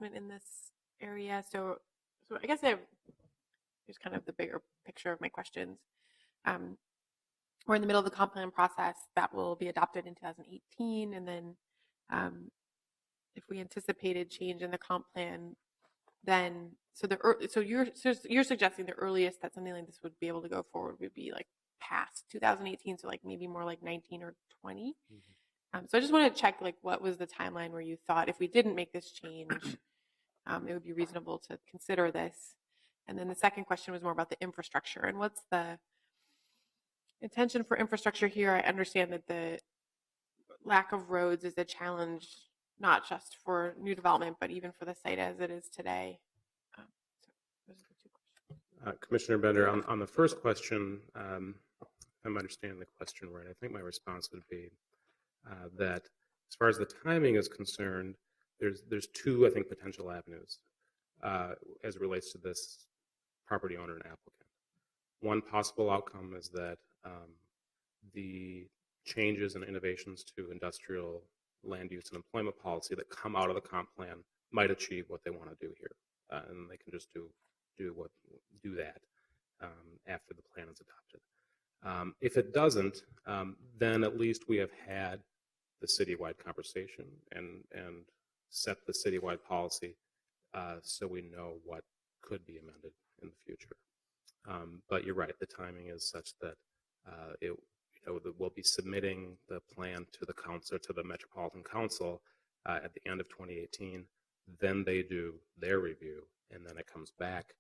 in this area. So I guess here's kind of the bigger picture of my questions. Um, we're in the middle of the comp plan process that will be adopted in 2018, and then um, if we anticipated change in the comp plan, then so you're suggesting the earliest that something like this would be able to go forward would be like past 2018, so like maybe more like 19 or 20. So I just wanted to check like what was the timeline where you thought if we didn't make this change, it would be reasonable to consider this. And then the second question was more about the infrastructure and what's the intention for infrastructure here. I understand that the lack of roads is a challenge, not just for new development, but even for the site as it is today. So those are the two questions. Commissioner Bender, on the first question, if I'm understanding the question right, I think my response would be that as far as the timing is concerned, there's two, I think, potential avenues as it relates to this property owner and applicant. One possible outcome is that the changes and innovations to industrial land use and employment policy that come out of the comp plan might achieve what they want to do here, and they can just do that after the plan is adopted. If it doesn't, then at least we have had the citywide conversation and set the citywide policy so we know what could be amended in the future. But you're right, the timing is such that we'll be submitting the plan to the council, to the Metropolitan Council at the end of 2018. Then they do their review, and then it comes back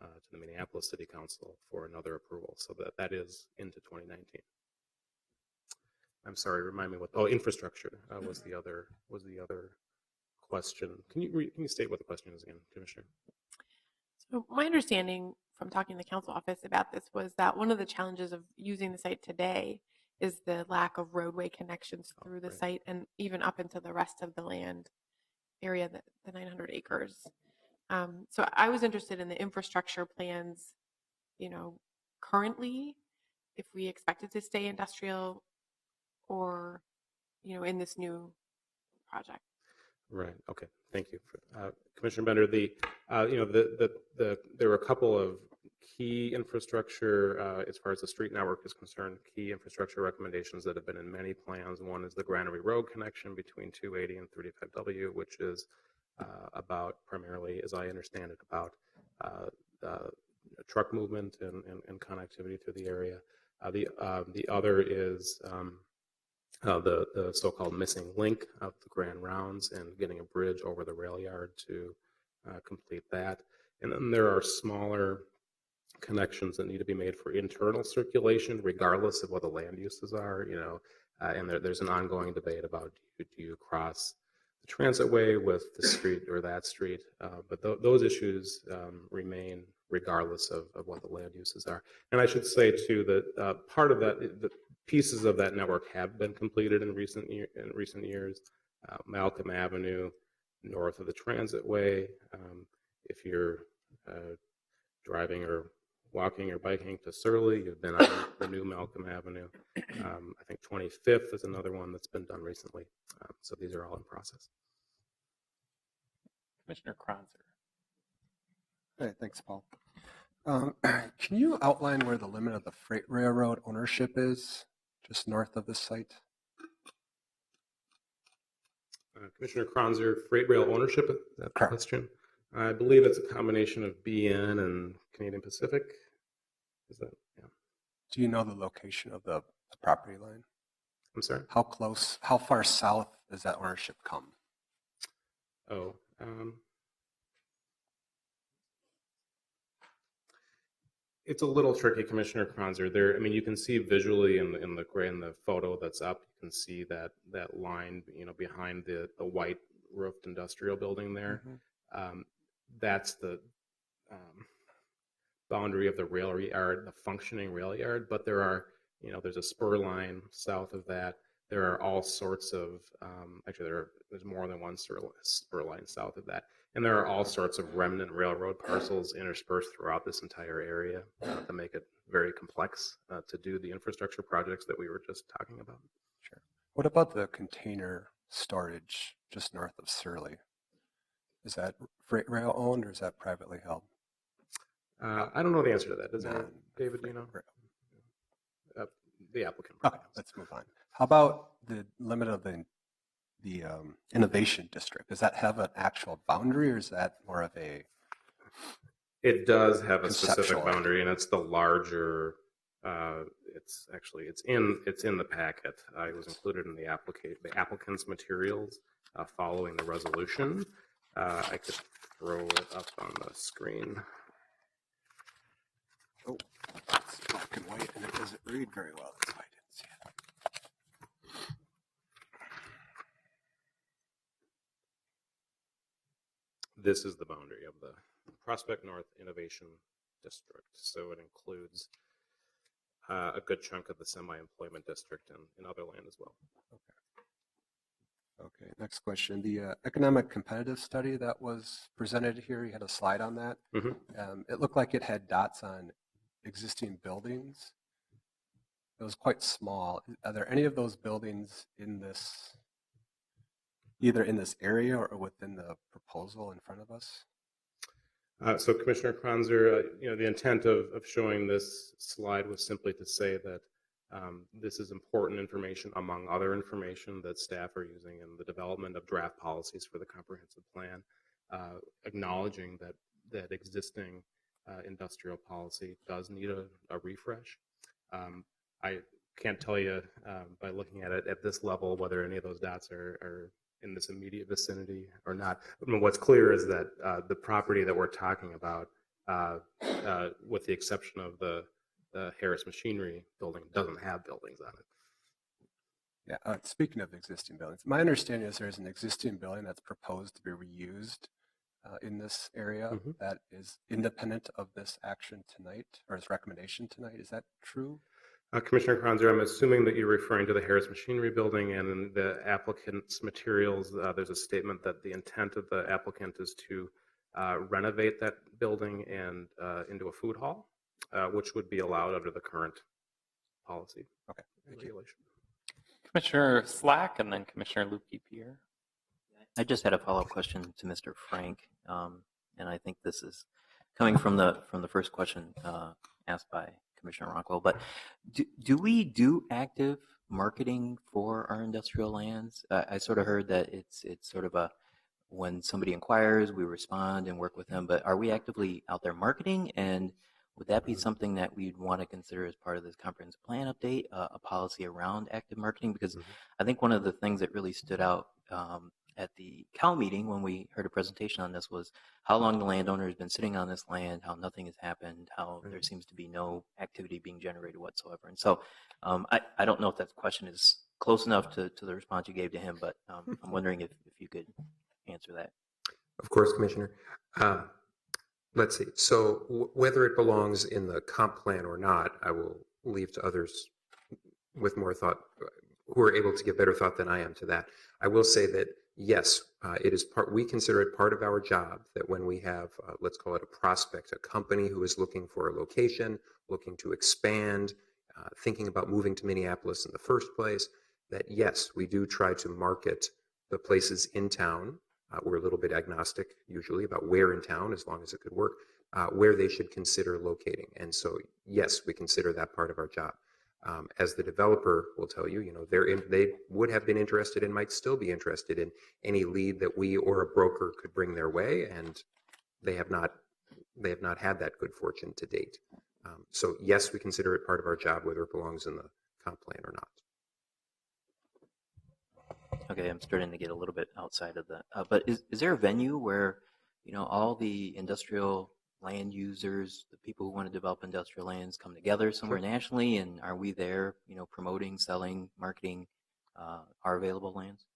to the Minneapolis City Council for another approval. So that is into 2019. I'm sorry, remind me what? Oh, infrastructure was the other question. Can you state what the question is again, Commissioner? So my understanding from talking to the council office about this was that one of the challenges of using the site today is the lack of roadway connections through the site and even up into the rest of the land area, the 900 acres. So I was interested in the infrastructure plans, currently, if we expect it to stay industrial or, in this new project. Right. Okay. Thank you, Commissioner Bender. There were a couple of key infrastructure, as far as the street network is concerned, key infrastructure recommendations that have been in many plans. One is the Granary Road connection between 280 and 35W, which is about primarily, as I understand it, about truck movement and connectivity through the area. The other is the so-called missing link of the Grand Rounds and getting a bridge over the rail yard to complete that. And then there are smaller connections that need to be made for internal circulation, regardless of what the land uses are. And there's an ongoing debate about do you cross the transitway with the street or that street, but those issues remain regardless of what the land uses are. And I should say too that part of that, the pieces of that network have been completed in recent years. Malcolm Avenue, north of the transitway. If you're driving or walking or biking to Surly, you've been on the new Malcolm Avenue. I think 25th is another one that's been done recently. So these are all in process. Commissioner Kronzer. Hey, thanks, Paul. Can you outline where the limit of the freight railroad ownership is, just north of the site? Commissioner Kronzer, freight rail ownership, is that the question? I believe it's a combination of BN and Canadian Pacific. Is that, yeah. Do you know the location of the property line? I'm sorry? How far south does that ownership come? Oh, it's a little tricky, Commissioner Kronzer. There, I mean, you can see visually in the photo that's up, you can see that line, behind the white roofed industrial building there. Mm-hmm. That's the boundary of the rail yard, the functioning rail yard. But there are, there's a spur line south of that. There are all sorts of, there's more than one spur line south of that. And there are all sorts of remnant railroad parcels interspersed throughout this entire area to make it very complex to do the infrastructure projects that we were just talking about. Sure. What about the container storage just north of Surly? Is that freight rail owned or is that privately held? I don't know the answer to that. Does Non- anyone? David, do you know? rail. The applicant. Okay, probably knows. let's move on. How about the limit of the innovation district? Does that have an actual boundary or is that more of a It does have a specific conceptual? boundary, and it's the larger. It's in the packet. It was included in the applicant's materials following the resolution. I could throw it up on the screen. Oh, it's black and white and it doesn't read very well. That's why I didn't see it. This is the boundary of the Prospect North Innovation District. So it includes a good chunk of the semi-employment district and other land as well. Okay, next question. The economic competitive study that was presented here, you had a slide on that. Mhm. It looked like it had dots on existing buildings. It was quite small. Are there any of those buildings in this, either in this area or within the proposal in front of us? So Commissioner Kranzer, the intent of showing this slide was simply to say that this is important information among other information that staff are using in the development of draft policies for the comprehensive plan, acknowledging that existing industrial policy does need a refresh. I can't tell you by looking at it at this level whether any of those dots are in this immediate vicinity or not. I mean, what's clear is that the property that we're talking about, with the exception of the Harris Machinery building, doesn't have buildings on it. Yeah, speaking of existing buildings, my understanding is there's an existing building that's proposed to be reused in this area that is independent of this action tonight or this recommendation tonight. Is that true? Commissioner Kranzer, I'm assuming that you're referring to the Harris Machinery building, and in the applicant's materials, there's a statement that the intent of the applicant is to renovate that building and into a food hall, which would be allowed under the current policy. Okay, thank you. Regulation. Commissioner Slack and then Commissioner Lukey-Pierre. I just had a follow-up question to Mr. Frank, and I think this is coming from the first question asked by Commissioner Rockwell. But do we do active marketing for our industrial lands? I sort of heard that it's sort of when somebody inquires, we respond and work with them. But are we actively out there marketing? And would that be something that we'd want to consider as part of this comprehensive plan update, a policy around active marketing? Because I think one of the things that really stood out at the Cal meeting when we heard a presentation on this was how long the landowner has been sitting on this land, how nothing has happened, how there seems to be no activity being generated whatsoever. And so I don't know if that question is close enough to the response you gave to him, but I'm wondering if you could answer that. Of course, Commissioner. Let's see. So whether it belongs in the comp plan or not, I will leave to others with more thought, who are able to give better thought than I am to that. I will say that yes, it is part. We consider it part of our job that when we have, let's call it a prospect, a company who is looking for a location, looking to expand, thinking about moving to Minneapolis in the first place, that yes, we do try to market the places in town. We're a little bit agnostic usually about where in town, as long as it could work, where they should consider locating. And so, yes, we consider that part of our job. As the developer will tell you, they would have been interested and might still be interested in any lead that we or a broker could bring their way, and they have not had that good fortune to date. So yes, we consider it part of our job, whether it belongs in the comp plan or not. Okay, I'm starting to get a little bit outside of that. But is there a venue where, all the industrial land users, the people who want to develop industrial lands come together somewhere nationally? And are we there, promoting, selling, marketing our available lands?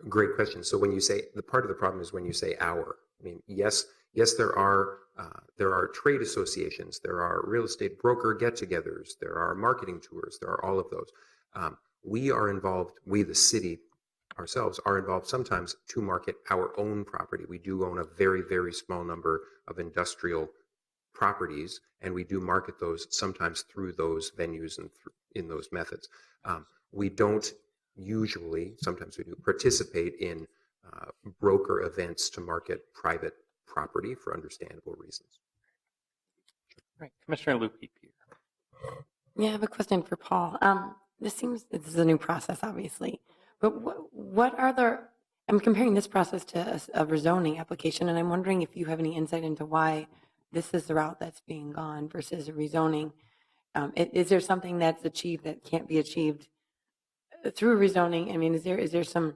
Great question. So when you say, the part of the problem is when you say our, I mean, yes, there are trade associations, there are real estate broker get-togethers, there are marketing tours, there are all of those. We are involved, we the city ourselves are involved sometimes to market our own property. We do own a very, very small number of industrial properties, and we do market those sometimes through those venues and in those methods. We don't usually, sometimes we do, participate in broker events to market private property for understandable reasons. Right. Commissioner Lukey. Yeah, I have a question for Paul. This is a new process, obviously, but what are I'm comparing this process to a rezoning application, and I'm wondering if you have any insight into why this is the route that's being gone versus a rezoning. Is there something that's achieved that can't be achieved through rezoning? I mean, is there some,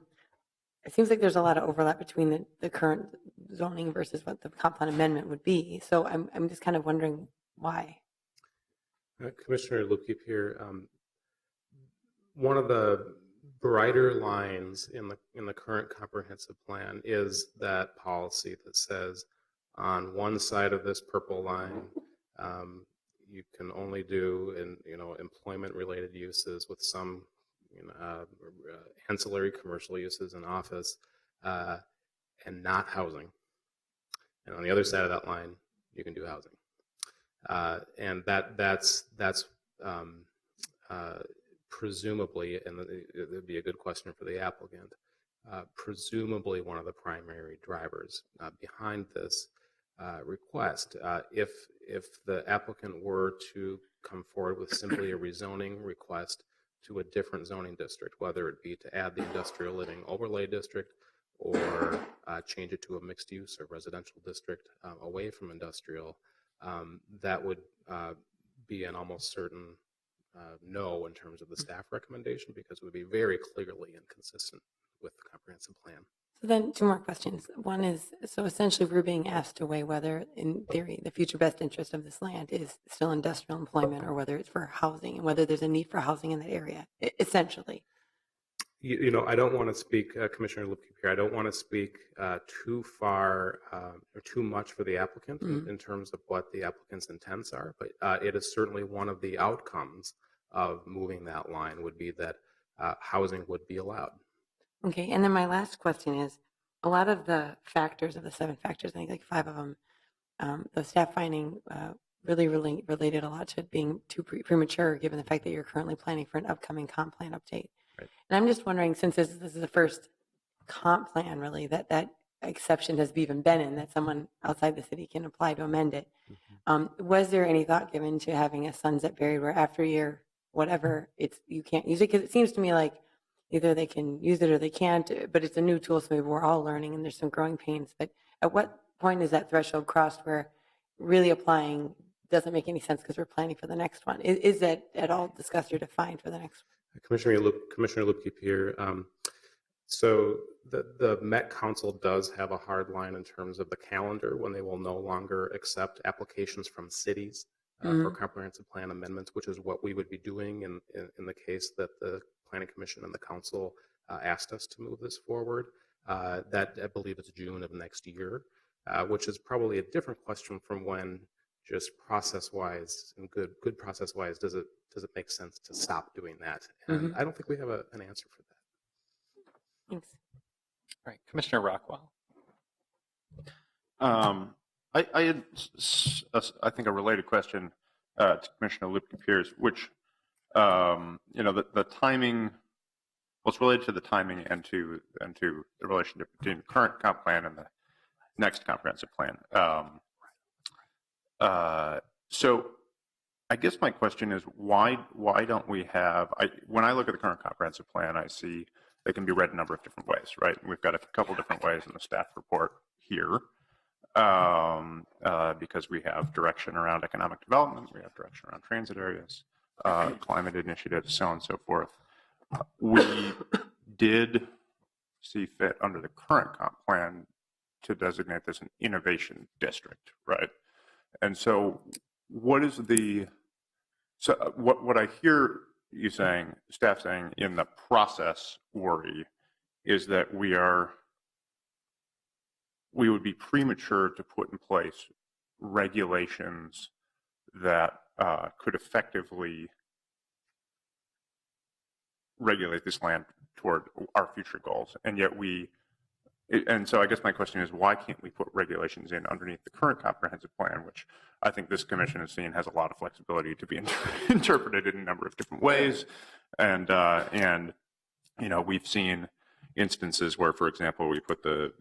it seems like there's a lot of overlap between the current zoning versus what the comp plan amendment would be. So I'm just kind of wondering why. Commissioner Lukey here. One of the brighter lines in the current comprehensive plan is that policy that says on one side of this purple line, you can only do employment related uses with some ancillary commercial uses in office and not housing. And on the other side of that line, you can do housing. And that's presumably, and it would be a good question for the applicant, presumably one of the primary drivers behind this request. If the applicant were to come forward with simply a rezoning request to a different zoning district, whether it be to add the industrial living overlay district or change it to a mixed use or residential district away from industrial, that would be an almost certain no in terms of the staff recommendation, because it would be very clearly inconsistent with the comprehensive plan. So then 2 more questions. One is, so essentially we're being asked to weigh whether, in theory, the future best interest of this land is still industrial employment or whether it's for housing and whether there's a need for housing in that area, essentially. I don't want to speak, Commissioner Lipke here, I don't want to speak too far or too much for the applicant in terms of what the applicant's intents are, but it is certainly one of the outcomes of moving that line would be that housing would be allowed. Okay, and then my last question is, a lot of the factors of the 7 factors, I think like 5 of them, the staff finding really related a lot to it being too premature, given the fact that you're currently planning for an upcoming comp plan update. Right. And I'm just wondering, since this is the first comp plan, really, that exception has even been in, that someone outside the city can apply to amend it. Was there any thought given to having a sunset period where after year, whatever, you can't use it? Because it seems to me like either they can use it or they can't, but it's a new tool, so maybe we're all learning and there's some growing pains. But at what point is that threshold crossed where really applying doesn't make any sense because we're planning for the next one? Is that at all discussed or defined for the next one? Commissioner Lupke here. So the Met Council does have a hard line in terms of the calendar when they will no longer accept applications from cities for comprehensive plan amendments, which is what we would be doing in the case that the Planning Commission and the Council asked us to move this forward. That, I believe, is June of next year, which is probably a different question from when, just process-wise and good process-wise, does it make sense to stop doing that? And I don't think we have an answer for that. Thanks. All right, Commissioner Rockwell. I had, I think, a related question to Commissioner Lipke-Pierce, which, the timing, it's related to the timing and to the relationship between the current comp plan and the next comprehensive plan. So I guess my question is, why don't we have, when I look at the current comprehensive plan, I see they can be read a number of different ways, right? We've got a couple different ways in the staff report here, because we have direction around economic development, we have direction around transit areas, climate initiatives, so on and so forth. We did see fit under the current comp plan to designate this an innovation district, right? And so what I hear you saying, staff saying in the process worry is that we would be premature to put in place regulations that could effectively regulate this land toward our future goals. And yet and so I guess my question is, why can't we put regulations in underneath the current comprehensive plan, which I think this commission has seen has a lot of flexibility to be interpreted in a number of different ways. And we've seen, instances where, for example, we put the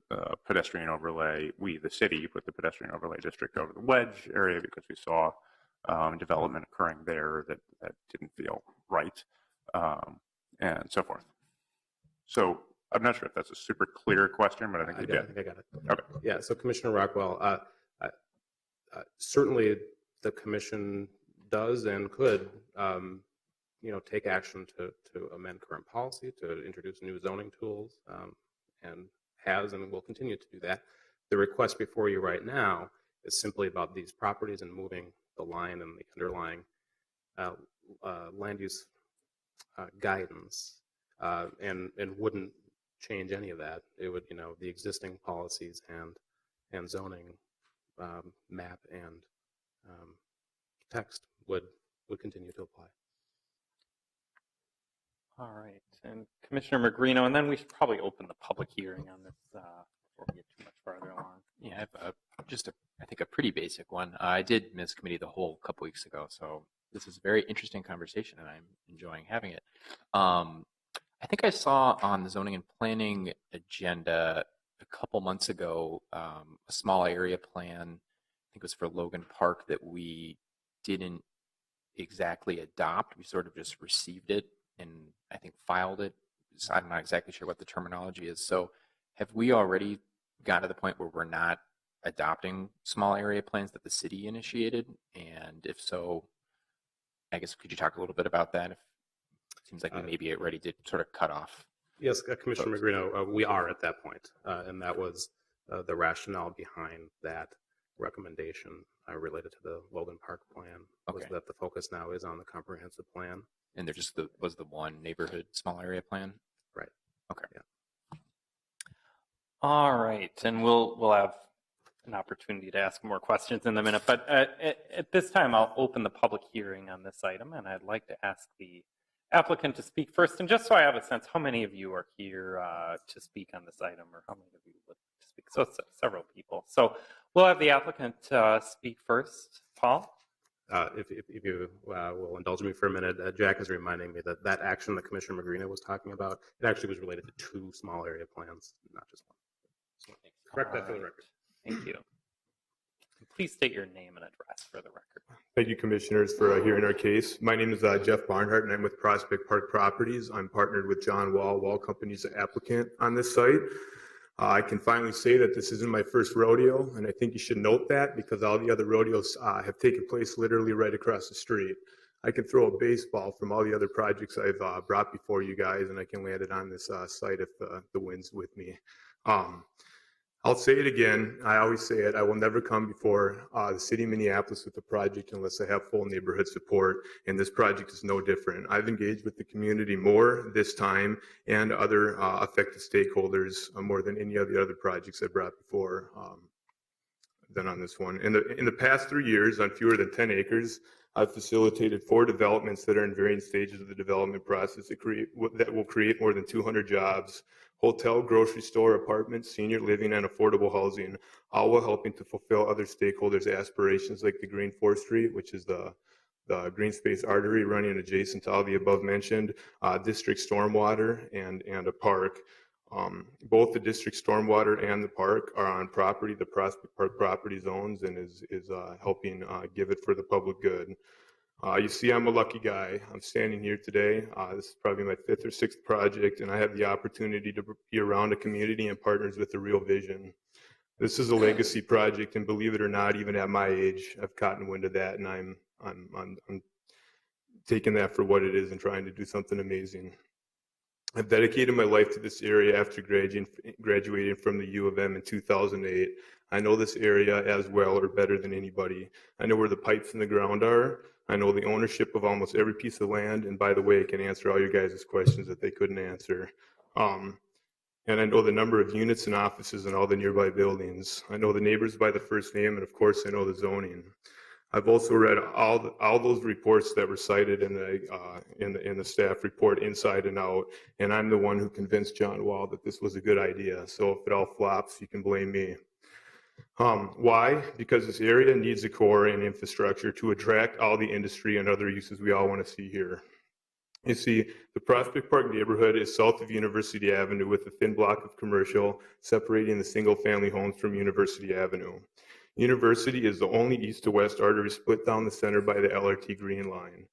pedestrian overlay, the city, put the pedestrian overlay district over the wedge area because we saw development occurring there that didn't feel right, and so forth. So I'm not sure if that's a super clear question, but I think you did. I think I got it. Okay. Yeah, so Commissioner Rockwell, certainly the commission does and could, take action to amend current policy, to introduce new zoning tools, and has and will continue to do that. The request before you right now is simply about these properties and moving the line and the underlying land use guidance, and wouldn't change any of that. It would, the existing policies and zoning map and text would continue to apply. All right, and Commissioner Magrino, and then we should probably open the public hearing on this before we get too much farther along. Yeah, I have I think a pretty basic one. I did miss committee the whole couple weeks ago, so this is a very interesting conversation, and I'm enjoying having it. I think I saw on the zoning and planning agenda a couple months ago a small area plan. I think it was for Logan Park that we didn't exactly adopt. We sort of just received it and I think filed it. So I'm not exactly sure what the terminology is. So have we already got to the point where we're not adopting small area plans that the city initiated? And if so, I guess could you talk a little bit about that? It seems like we maybe already did sort of cut off. Yes, Commissioner Magrino, we are at that point, and that was the rationale behind that recommendation related to the Logan Park plan, was that the focus now is on the comprehensive plan. And there just was the one neighborhood small area plan? Right. Okay. Yeah. All right, and we'll have an opportunity to ask more questions in a minute, but at this time I'll open the public hearing on this item, and I'd like to ask the applicant to speak first. And just so I have a sense, how many of you are here to speak on this item, or how many of you would like to speak? So several people. So we'll have the applicant speak first. Paul? If you will indulge me for a minute, Jack is reminding me that action that Commissioner Magrino was talking about, it actually was related to 2 small area plans, not just one. So correct that for the record. Thank you. Please state your name and address for the record. Thank you, commissioners, for hearing our case. My name is Jeff Barnhart, and I'm with Prospect Park Properties. I'm partnered with John Wall Company's applicant on this site. I can finally say that this isn't my first rodeo, and I think you should note that because all the other rodeos have taken place literally right across the street. I can throw a baseball from all the other projects I've brought before you guys, and I can land it on this site if the wind's with me. I'll say it again. I always say it. I will never come before the city of Minneapolis with a project unless I have full neighborhood support, and this project is no different. I've engaged with the community more this time and other affected stakeholders more than any of the other projects I brought before than on this one. In the past 3 years, on fewer than 10 acres, I've facilitated 4 developments that are in varying stages of the development process that will create more than 200 jobs. Hotel, grocery store, apartments, senior living, and affordable housing, all while helping to fulfill other stakeholders' aspirations like the green forestry, which is the green space artery running adjacent to all the above mentioned, district stormwater, and a park. Both the district stormwater and the park are on property the Prospect Park property owns and is helping give it for the public good. You see, I'm a lucky guy. I'm standing here today. This is probably my 5th or 6th project, and I have the opportunity to be around a community and partners with a real vision. This is a legacy project, and believe it or not, even at my age, I've gotten wind of that, and I'm taking that for what it is and trying to do something amazing. I've dedicated my life to this area after graduating from the U of M in 2008. I know this area as well or better than anybody. I know where the pipes in the ground are. I know the ownership of almost every piece of land. And by the way, I can answer all your guys' questions that they couldn't answer. And I know the number of units and offices in all the nearby buildings. I know the neighbors by the first name, and of course, I know the zoning. I've also read all those reports that were cited in the staff report inside and out, and I'm the one who convinced John Wall that this was a good idea. So if it all flops, you can blame me. Why? Because this area needs a core and infrastructure to attract all the industry and other uses we all want to see here. You see, the Prospect Park neighborhood is south of University Avenue with a thin block of commercial separating the single-family homes from University Avenue. University is the only east to west artery split down the center by the LRT Green Line.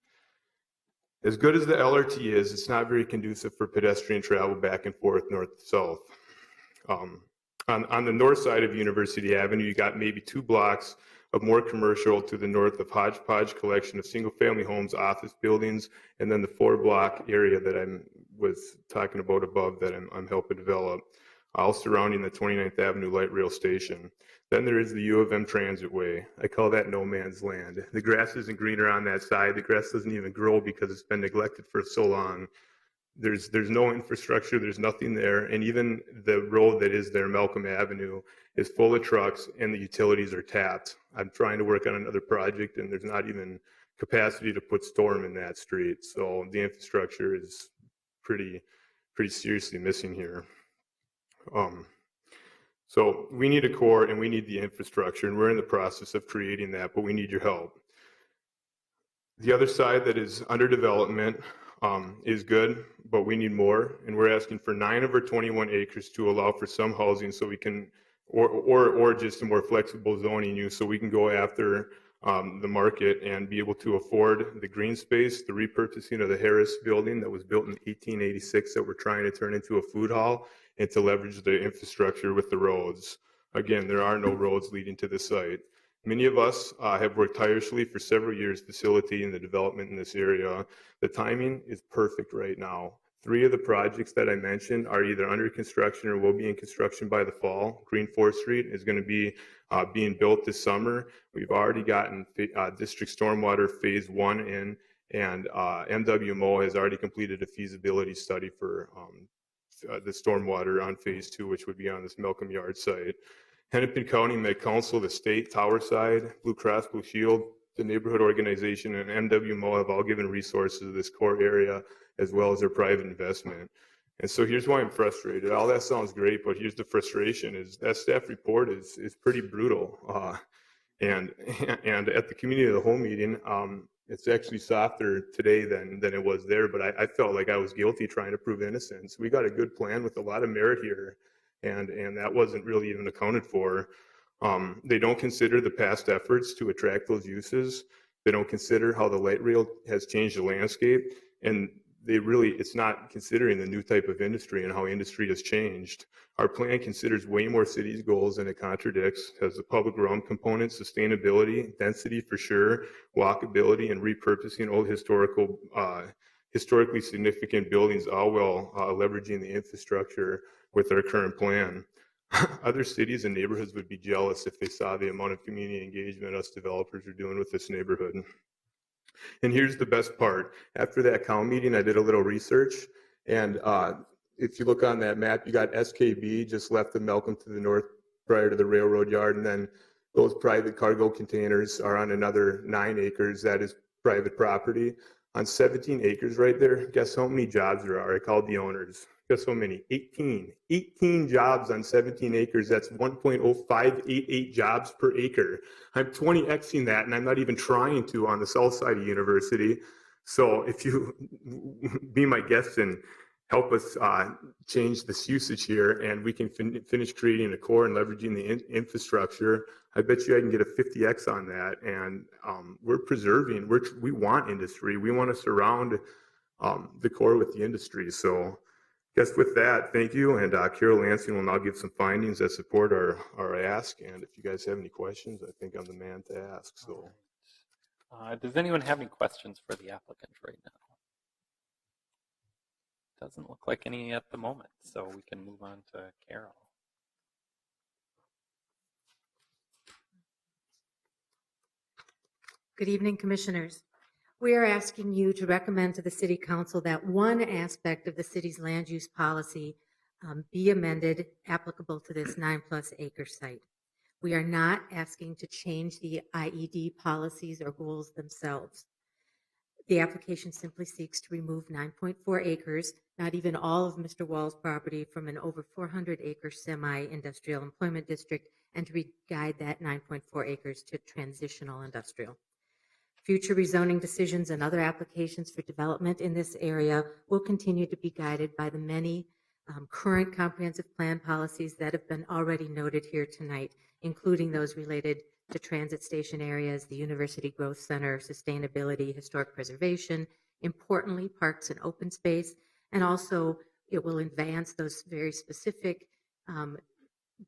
As good as the LRT is, it's not very conducive for pedestrian travel back and forth north to south. On the north side of University Avenue, you got maybe 2 blocks of more commercial to the north of hodgepodge collection of single-family homes, office buildings, and then the 4-block area that I was talking about above that I'm helping develop, all surrounding the 29th Avenue Light Rail Station. Then there is the U of M Transit Way. I call that no man's land. The grass isn't greener on that side. The grass doesn't even grow because it's been neglected for so long. There's no infrastructure, there's nothing there, and even the road that is there, Malcolm Avenue, is full of trucks and the utilities are tapped. I'm trying to work on another project and there's not even capacity to put storm in that street. So the infrastructure is pretty seriously missing here. So we need a core and we need the infrastructure, and we're in the process of creating that, but we need your help. The other side that is under development is good, but we need more, and we're asking for 9 of our 21 acres to allow for some housing so we can, or just a more flexible zoning use so we can go after the market and be able to afford the green space, the repurposing of the Harris building that was built in 1886 that we're trying to turn into a food hall, and to leverage the infrastructure with the roads. Again, there are no roads leading to the site. Many of us have worked tirelessly for several years facilitating the development in this area. The timing is perfect right now. 3 of the projects that I mentioned are either under construction or will be in construction by the fall. Green Forest Street is going to be being built this summer. We've already gotten District Stormwater Phase 1 in, and MWMO has already completed a feasibility study for the stormwater on Phase 2, which would be on this Malcolm Yard site. Hennepin County Met Council, the state, Towerside, Blue Cross Blue Shield, the neighborhood organization, and MWMO have all given resources to this core area as well as their private investment. And so here's why I'm frustrated. All that sounds great, but here's the frustration: is that staff report is pretty brutal. And at the community of the whole meeting, it's actually softer today than it was there. But I felt like I was guilty trying to prove innocence. We got a good plan with a lot of merit here, and that wasn't really even accounted for. They don't consider the past efforts to attract those uses. They don't consider how the light rail has changed the landscape, and it's not considering the new type of industry and how industry has changed. Our plan considers way more cities' goals than it contradicts, has the public realm component, sustainability, density for sure, walkability, and repurposing old historically significant buildings, all while leveraging the infrastructure with our current plan. Other cities and neighborhoods would be jealous if they saw the amount of community engagement us developers are doing with this neighborhood. And here's the best part. After that COW meeting, I did a little research, and if you look on that map, you got SKB just left of Malcolm to the north prior to the railroad yard, and then those private cargo containers are on another 9 acres that is private property. On 17 acres right there, guess how many jobs there are? I called the owners. Guess how many? 18. 18 jobs on 17 acres. That's 1.0588 jobs per acre. I'm 20xing that, and I'm not even trying to on the south side of University. So if you be my guest and help us change this usage here, and we can finish creating a core and leveraging the infrastructure, I bet you I can get a 50x on that. And we're preserving, we want industry. We want to surround the core with the industry. So I guess with that, thank you. And Carol Lansing will now give some findings that support our ask. And if you guys have any questions, I think I'm the man to ask. So, does anyone have any questions for the applicant right now? Doesn't look like any at the moment, so we can move on to Carol. Good evening, Commissioners. We are asking you to recommend to the City Council that one aspect of the city's land use policy be amended applicable to this 9+ acre site. We are not asking to change the IED policies or goals themselves. The application simply seeks to remove 9.4 acres, not even all of Mr. Wall's property, from an over 400-acre semi-industrial employment district, and to re-guide that 9.4 acres to transitional industrial. Future rezoning decisions and other applications for development in this area will continue to be guided by the many current comprehensive plan policies that have been already noted here tonight, including those related to transit station areas, the University Growth Center, sustainability, historic preservation, importantly, parks and open space, and also it will advance those very specific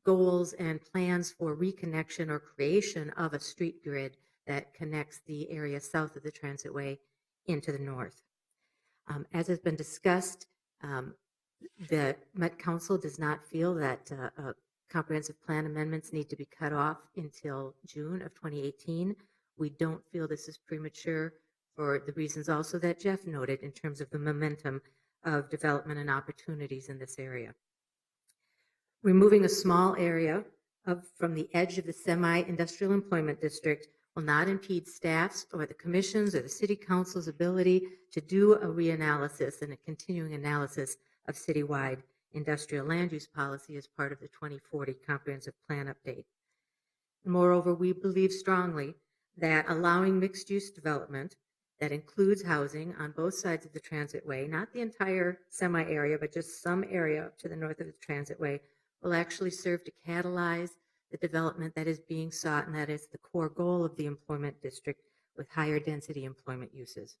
goals and plans for reconnection or creation of a street grid that connects the area south of the transitway into the north. As has been discussed, the Met Council does not feel that comprehensive plan amendments need to be cut off until June of 2018. We don't feel this is premature for the reasons also that Jeff noted in terms of the momentum of development and opportunities in this area. Removing a small area from the edge of the semi-industrial employment district will not impede staff's or the commission's or the city council's ability to do a reanalysis and a continuing analysis of citywide industrial land use policy as part of the 2040 comprehensive plan update. Moreover, we believe strongly that allowing mixed-use development that includes housing on both sides of the transitway, not the entire semi-area, but just some area to the north of the transitway, will actually serve to catalyze the development that is being sought, and that is the core goal of the employment district with higher density employment uses.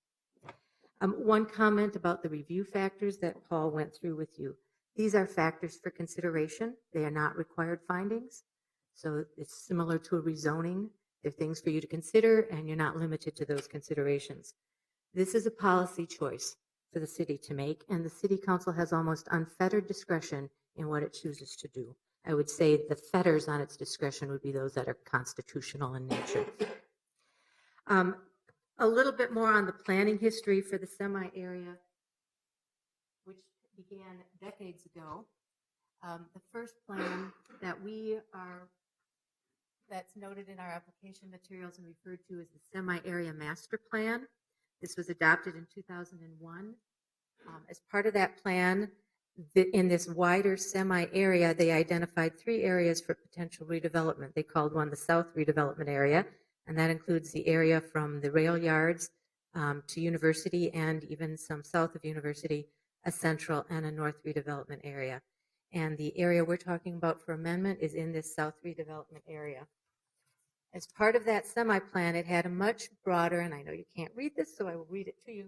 One comment about the review factors that Paul went through with you. These are factors for consideration. They are not required findings. So it's similar to a rezoning. They're things for you to consider, and you're not limited to those considerations. This is a policy choice for the city to make, and the city council has almost unfettered discretion in what it chooses to do. I would say the fetters on its discretion would be those that are constitutional in nature. A little bit more on the planning history for the semi area, which began decades ago. The first plan that's noted in our application materials and referred to as the semi-area master plan. This was adopted in 2001. As part of that plan, in this wider semi-area, they identified 3 areas for potential redevelopment. They called one the South Redevelopment Area, and that includes the area from the rail yards to University and even some south of University, a Central and a North Redevelopment Area. And the area we're talking about for amendment is in this South Redevelopment Area. As part of that semi-plan, it had a much broader, and I know you can't read this, so I will read it to you.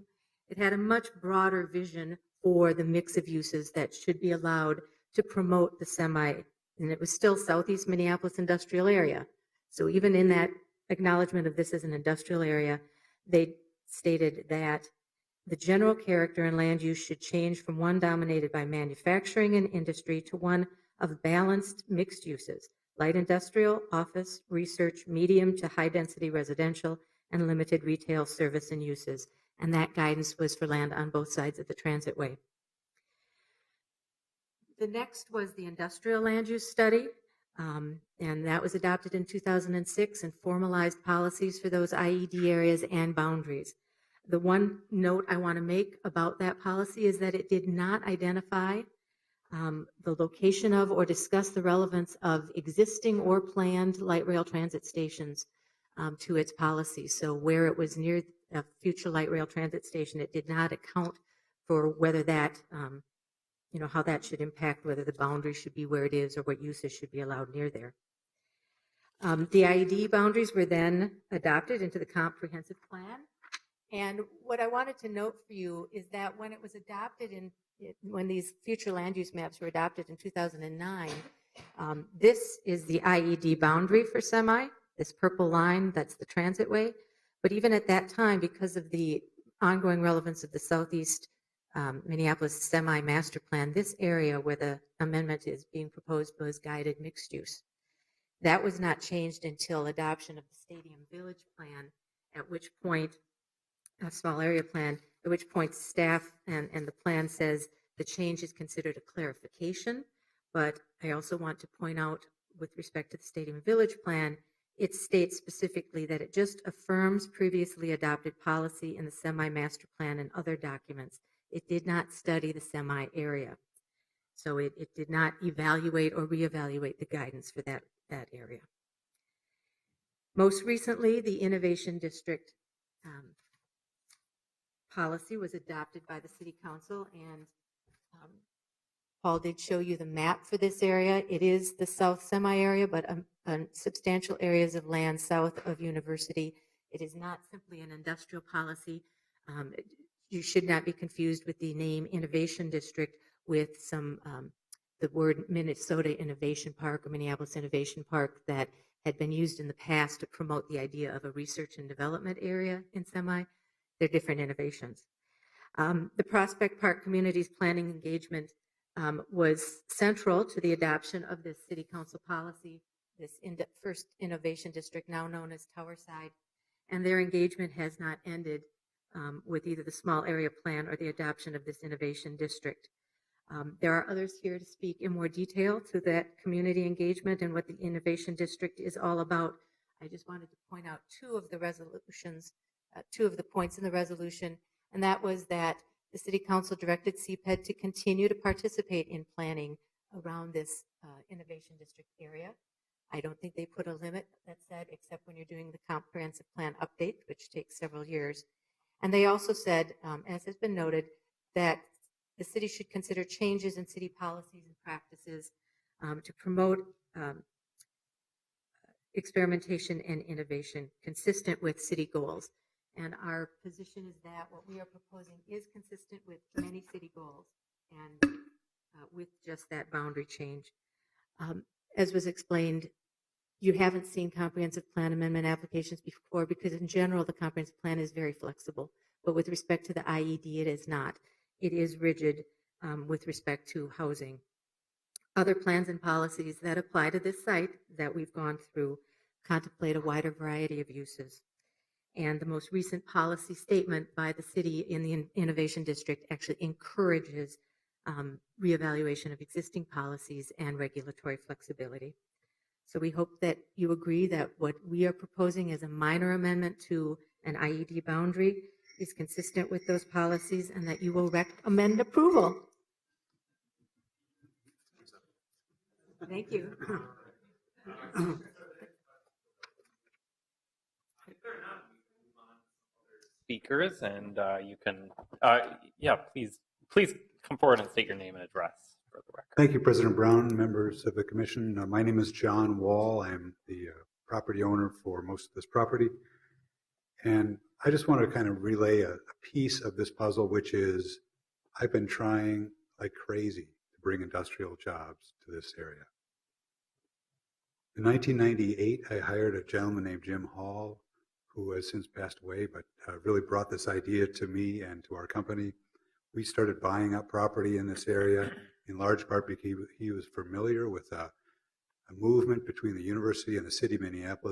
It had a much broader vision for the mix of uses that should be allowed to promote the semi, and it was still Southeast Minneapolis industrial area. So even in that acknowledgement of this as an industrial area, they stated that the general character and land use should change from one dominated by manufacturing and industry to one of balanced mixed uses, light industrial, office, research, medium to high density residential, and limited retail service and uses. And that guidance was for land on both sides of the transitway. The next was the industrial land use study, and that was adopted in 2006 and formalized policies for those IED areas and boundaries. The one note I want to make about that policy is that it did not identify the location of or discuss the relevance of existing or planned light rail transit stations to its policy. So where it was near a future light rail transit station, it did not account for whether that, how that should impact whether the boundary should be where it is or what uses should be allowed near there. The IED boundaries were then adopted into the comprehensive plan. And what I wanted to note for you is that when it was adopted when these future land use maps were adopted in 2009, this is the IED boundary for semi, this purple line, that's the transitway. But even at that time, because of the ongoing relevance of the Southeast Minneapolis semi master plan, this area where the amendment is being proposed was guided mixed use. That was not changed until adoption of the Stadium Village plan, at which point, a small area plan, at which point staff and the plan says the change is considered a clarification. But I also want to point out, with respect to the Stadium Village plan, it states specifically that it just affirms previously adopted policy in the semi-master plan and other documents. It did not study the semi area. So it did not evaluate or reevaluate the guidance for that area. Most recently, the Innovation District policy was adopted by the City Council, and Paul did show you the map for this area. It is the south semi-area, but substantial areas of land south of University. It is not simply an industrial policy. You should not be confused with the name Innovation District with the word Minnesota Innovation Park or Minneapolis Innovation Park that had been used in the past to promote the idea of a research and development area in semi. They're different innovations. The Prospect Park Communities Planning Engagement was central to the adoption of this City Council policy, this first innovation district, now known as Towerside, and their engagement has not ended with either the small area plan or the adoption of this innovation district. There are others here to speak in more detail to that community engagement and what the innovation district is all about. I just wanted to point out two of the points in the resolution, and that was that the City Council directed CPED to continue to participate in planning around this innovation district area. I don't think they put a limit, that said, except when you're doing the comprehensive plan update, which takes several years. And they also said, as has been noted, that the city should consider changes in city policies and practices to promote experimentation and innovation consistent with city goals. And our position is that what we are proposing is consistent with many city goals and with just that boundary change. As was explained, you haven't seen comprehensive plan amendment applications before because in general the comprehensive plan is very flexible. But with respect to the IED, it is not. It is rigid with respect to housing. Other plans and policies that apply to this site that we've gone through contemplate a wider variety of uses. And the most recent policy statement by the city in the Innovation District actually encourages reevaluation of existing policies and regulatory flexibility. So we hope that you agree that what we are proposing as a minor amendment to an IED boundary is consistent with those policies and that you will recommend approval. Thank you. Speakers, and you can, please come forward and state your name and address for the record. Thank you, President Brown, members of the commission. My name is John Wall. I'm the property owner for most of this property. And I just want to kind of relay a piece of this puzzle, which is I've been trying like crazy to bring industrial jobs to this area. In 1998, I hired a gentleman named Jim Hall, who has since passed away, but really brought this idea to me and to our company. We started buying up property in this area, in large part because he was familiar with a movement between the university and the city of Minneapolis